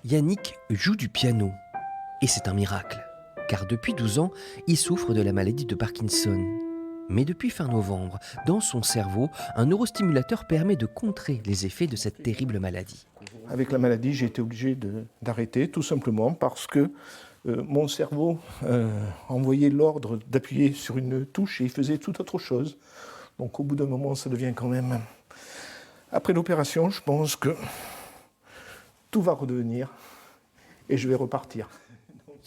Yannick joue du piano. Et c'est un miracle, car depuis 12 ans, il souffre de la maladie de Parkinson. Mais depuis fin novembre, dans son cerveau, un neurostimulateur permet de contrer les effets de cette terrible maladie. Avec la maladie, j'ai été obligé d'arrêter, tout simplement parce que mon cerveau envoyait l'ordre d'appuyer sur une touche et il faisait tout autre chose. Donc au bout d'un moment, ça devient quand même... Après l'opération, je pense que tout va redevenir et je vais repartir.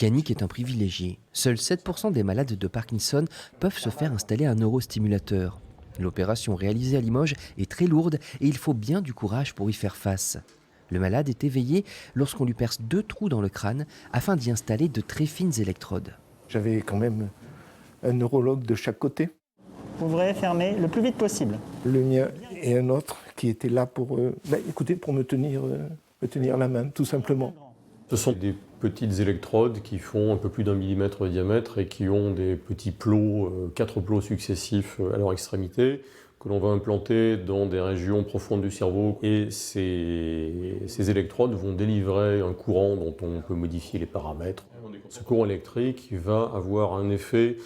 Yannick est un privilégié. Seuls 7% des malades de Parkinson peuvent se faire installer un neurostimulateur. L'opération réalisée à Limoges est très lourde et il faut bien du courage pour y faire face. Le malade est éveillé lorsqu'on lui perce 2 trous dans le crâne afin d'y installer de très fines électrodes. J'avais quand même un neurologue de chaque côté. Ouvrez, fermez le plus vite possible. Le mien et un autre qui était là pour, pour me tenir la main, tout simplement. Ce sont des petites électrodes qui font un peu plus d'1 millimètre de diamètre et qui ont des petits plots, 4 plots successifs à leur extrémité, que l'on va implanter dans des régions profondes du cerveau. Et ces électrodes vont délivrer un courant dont on peut modifier les paramètres. Ce courant électrique va avoir un effet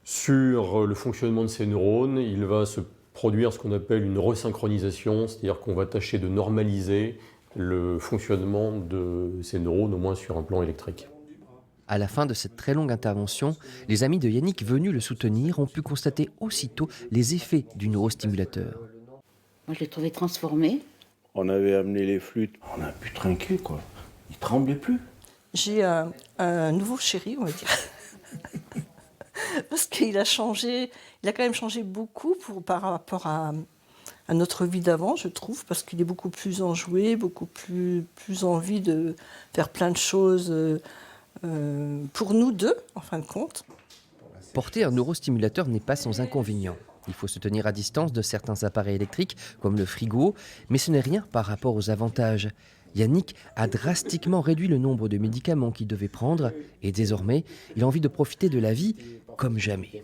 sur le fonctionnement de ces neurones. Il va se produire ce qu'on appelle une resynchronisation, c'est-à-dire qu'on va tâcher de normaliser le fonctionnement de ces neurones, au moins sur un plan électrique. À la fin de cette très longue intervention, les amis de Yannick venus le soutenir ont pu constater aussitôt les effets du neurostimulateur. Moi, je l'ai trouvé transformé. On avait amené les flûtes, on a pu trinquer, quoi. Il tremblait plus. J'ai un nouveau chéri, on va dire. Parce qu'il a changé, il a quand même changé beaucoup par rapport à notre vie d'avant, je trouve, parce qu'il est beaucoup plus enjoué, beaucoup plus envie de faire plein de choses pour nous deux, en fin de compte. Porter un neurostimulateur n'est pas sans inconvénients. Il faut se tenir à distance de certains appareils électriques, comme le frigo, mais ce n'est rien par rapport aux avantages. Yannick a drastiquement réduit le nombre de médicaments qu'il devait prendre et désormais, il a envie de profiter de la vie comme jamais.